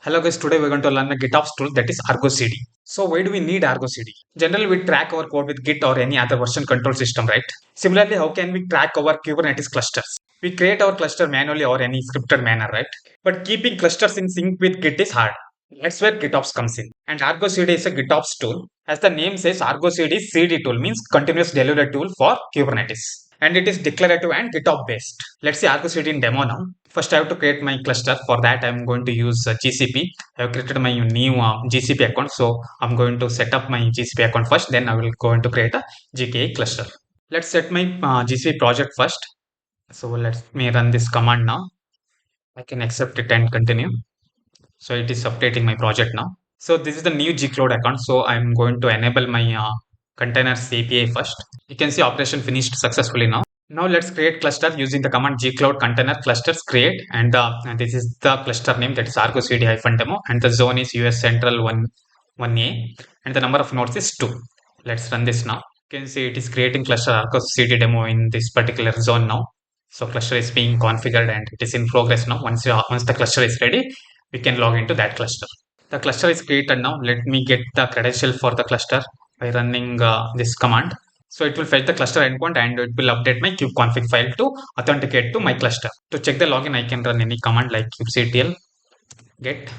Hello guys, today we're going to learn a GitOps tool that is Argo CD. So why do we need Argo CD? Generally we track our code with Git or any other version control system, right? Similarly, how can we track our Kubernetes clusters? We create our cluster manually or any scripted manner, right? But keeping clusters in sync with Git is hard. That's where GitOps comes in. And Argo CD is a GitOps tool. As the name says, Argo CD CD tool means continuous delivery tool for Kubernetes. And it is declarative and GitOps based. Let's see Argo CD in demo now. First, I have to create my cluster. For that, I'm going to use GCP. I have created my new GCP account. So I'm going to set up my GCP account first. Then I will go into create a GKE cluster. Let's set my GCP project first. So let me run this command now. I can accept it and continue. So it is updating my project now. So this is the new gcloud account. So I'm going to enable my containers API first. You can see operation finished successfully now. Now let's create cluster using the command gcloud container clusters create, and this is the cluster name, that is Argo CD -demo, and the zone is US Central 1A, and the number of nodes is 2. Let's run this now. You can see it is creating cluster Argo CD demo in this particular zone now. So cluster is being configured and it is in progress now. Once the cluster is ready, we can log into that cluster. The cluster is created now. Let me get the credential for the cluster by running this command. So it will fetch the cluster endpoint and it will update my kubeconfig file to authenticate to my cluster. To check the login, I can run any command like kubectl get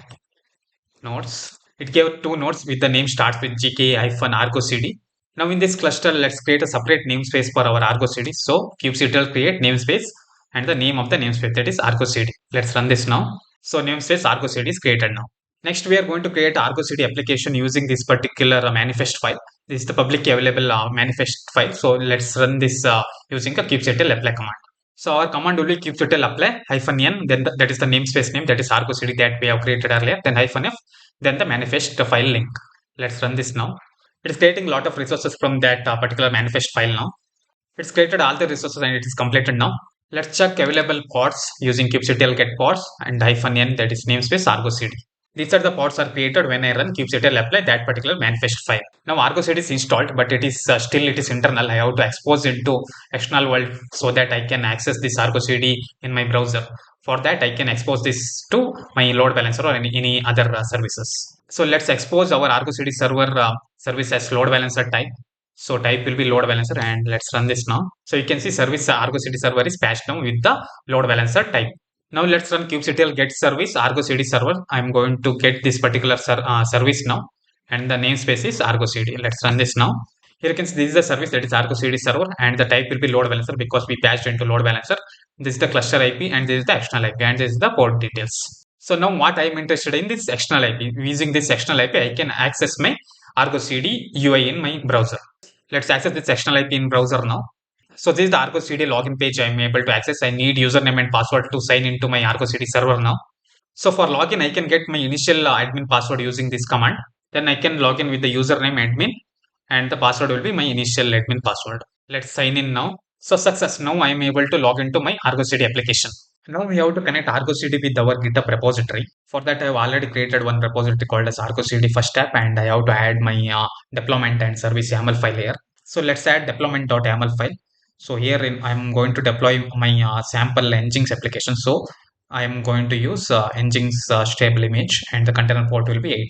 nodes. It gave 2 nodes with the name starts with gk-argo cd. Now in this cluster, let's create a separate namespace for our Argo CD. So kubectl create namespace and the name of the namespace, that is Argo CD. Let's run this now. So namespace Argo CD is created now. Next, we are going to create Argo CD application using this particular manifest file. This is the publicly available manifest file. So let's run this using the kubectl apply command. So our command will be kubectl apply -n, then that is the namespace name, that is Argo CD that we have created earlier, then -f, then the manifest file link. Let's run this now. It is creating a lot of resources from that particular manifest file now. It's created all the resources and it is completed now. Let's check available pods using kubectl get pods and -n, that is namespace Argo CD. These are the pods are created when I run kubectl apply that particular manifest file. Now Argo CD is installed, but it is still it is internal. I have to expose it to external world so that I can access this Argo CD in my browser. For that, I can expose this to my load balancer or any other services. So let's expose our Argo CD server service as load balancer type. So type will be load balancer, and let's run this now. So you can see service Argo CD server is patched down with the load balancer type. Now let's run kubectl get service Argo CD server. I'm going to get this particular service now, and the namespace is Argo CD. Let's run this now. Here you can see this is the service, that is Argo CD server, and the type will be load balancer because we patched into load balancer. This is the cluster IP, and this is the external IP, and this is the port details. So now what I'm interested in this external IP. Using this external IP, I can access my Argo CD UI in my browser. Let's access this external IP in browser now. So this is the Argo CD login page I'm able to access. I need username and password to sign into my Argo CD server now. So for login, I can get my initial admin password using this command. Then I can log in with the username admin, and the password will be my initial admin password. Let's sign in now. So success. Now I am able to log into my Argo CD application. Now we have to connect Argo CD with our GitHub repository. For that, I have already created one repository called as Argo CD first step, and I have to add my deployment and service YAML file here. So let's add deployment.yaml file. So here I'm going to deploy my sample Nginx application. So I am going to use Nginx stable image, and the container port will be 80.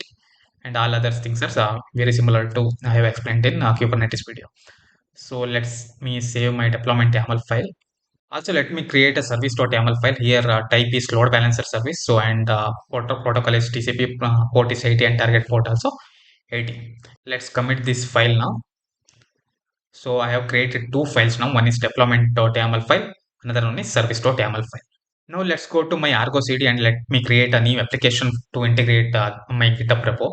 And all other things are very similar to I have explained in Kubernetes video. So let's me save my deployment YAML file. Also, let me create a service.yaml file. Here type is load balancer service. So and protocol is TCP, port is 80, and target port also 80. Let's commit this file now. So I have created 2 files now. One is deployment.yaml file, another one is service.yaml file. Now let's go to my Argo CD and let me create a new application to integrate my GitHub repo.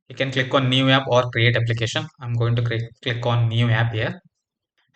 You can click on new app or create application. I'm going to click on new app here.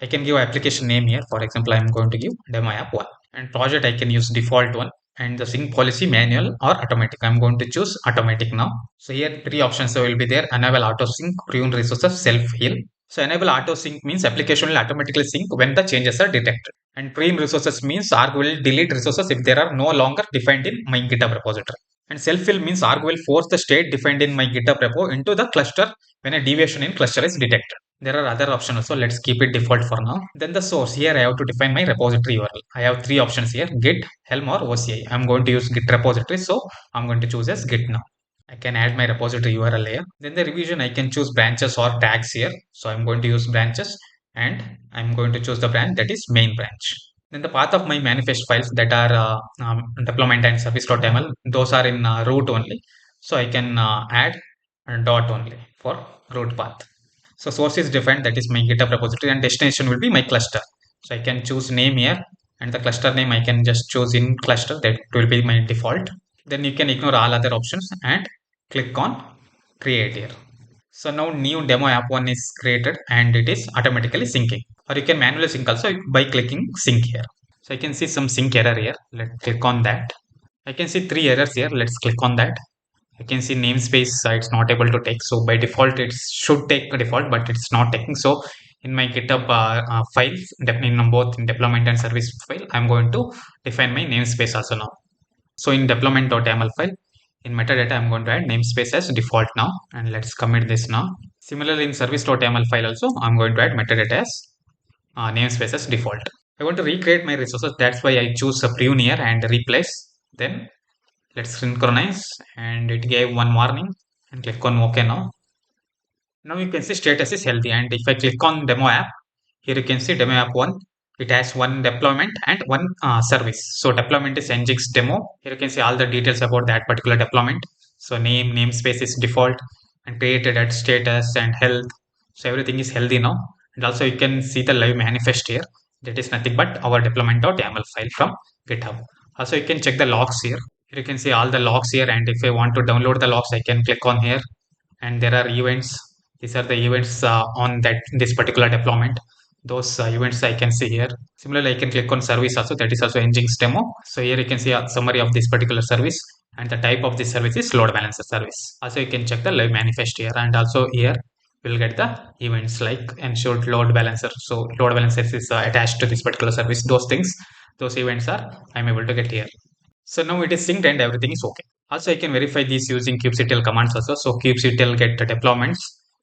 I can give application name here. For example, I'm going to give demo app 1, and project I can use default one, and the sync policy manual or automatic. I'm going to choose automatic now. So here 3 options will be there: enable auto sync, prune resources, self heal. So enable auto sync means application will automatically sync when the changes are detected. And prune resources means Argo will delete resources if they are no longer defined in my GitHub repository. And self-heal means Argo will force the state defined in my GitHub repo into the cluster when a deviation in cluster is detected. There are other options also. Let's keep it default for now. Then the source. Here I have to define my repository URL. I have 3 options here: Git, Helm or OCI. I'm going to use Git repository, so I'm going to choose as Git now. I can add my repository URL here. Then the revision, I can choose branches or tags here. So I'm going to use branches and I'm going to choose the branch that is main branch. Then the path of my manifest files that are deployment and service.ml, those are in root only. So I can add a dot only for root path. So source is defined, that is my GitHub repository, and destination will be my cluster. So I can choose name here, and the cluster name I can just choose in cluster, that will be my default. Then you can ignore all other options and click on create here. So now new demo app one is created and it is automatically syncing, or you can manually sync also by clicking sync here. So I can see some sync error here. Let's click on that. I can see 3 errors here. Let's click on that. I can see namespace it's not able to take. So by default it should take a default, but it's not taking. So in my GitHub files, in both in deployment and service file, I'm going to define my namespace also now. So in deployment.yaml file, in metadata, I'm going to add namespace as default now, and let's commit this now. Similarly, in service.yaml file also, I'm going to add metadata as namespace as default. I want to recreate my resources. That's why I choose a prune here and replace. Then let's synchronize, and it gave one warning, and click on OK now. Now you can see status is healthy, and if I click on demo app, here you can see demo app 1. It has one deployment and one service. So deployment is Nginx demo. Here you can see all the details about that particular deployment. So name, namespace is default, and created at status and health. So everything is healthy now. And also you can see the live manifest here. That is nothing but our deployment.yaml file from GitHub. Also you can check the logs here. Here you can see all the logs here, and if I want to download the logs, I can click on here, and there are events. These are the events on this particular deployment. Those events I can see here. Similarly, I can click on service also, that is also Nginx demo. So here you can see a summary of this particular service, and the type of this service is load balancer service. Also you can check the live manifest here, and also here we'll get the events like ensured load balancer. So load balancer is attached to this particular service. Those things, those events are I'm able to get here. So now it is synced and everything is okay. Also, I can verify these using kubectl commands also. So kubectl get deployments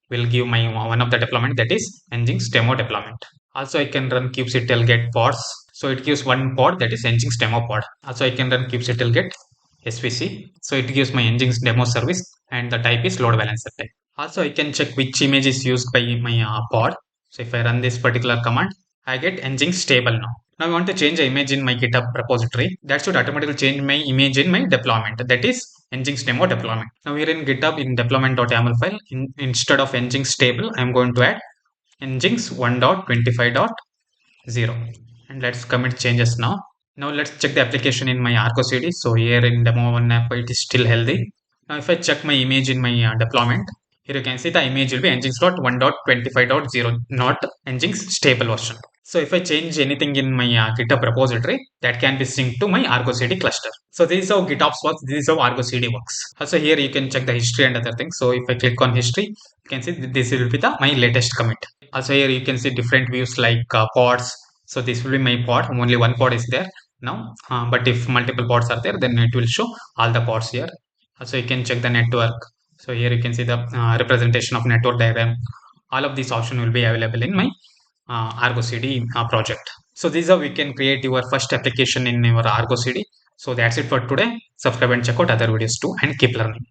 will give my one of the deployment, that is Nginx demo deployment. Also, I can run kubectl get pods. So it gives one pod, that is Nginx demo pod. Also, I can run kubectl get svc. So it gives my Nginx demo service, and the type is load balancer type. Also, I can check which image is used by my pod. So if I run this particular command, I get Nginx stable now. Now I want to change the image in my GitHub repository. That should automatically change my image in my deployment. That is Nginx demo deployment. Now here in GitHub in deployment.yaml file, instead of Nginx stable, I'm going to add Nginx 1.25.0. And let's commit changes now. Now let's check the application in my Argo CD. So here in demo 1 app, it is still healthy. Now if I check my image in my deployment, here you can see the image will be Nginx.1.25.0, not Nginx stable version. So if I change anything in my GitHub repository, that can be synced to my Argo CD cluster. So this is how GitOps works. This is how Argo CD works. Also here you can check the history and other things. So if I click on history, you can see this will be my latest commit. Also here you can see different views like pods. So this will be my pod. Only one pod is there now. But if multiple pods are there, then it will show all the pods here. Also you can check the network. So here you can see the representation of network diagram. All of these options will be available in my Argo CD project. So this is how we can create your first application in your Argo CD. So that's it for today. Subscribe and check out other videos too, and keep learning.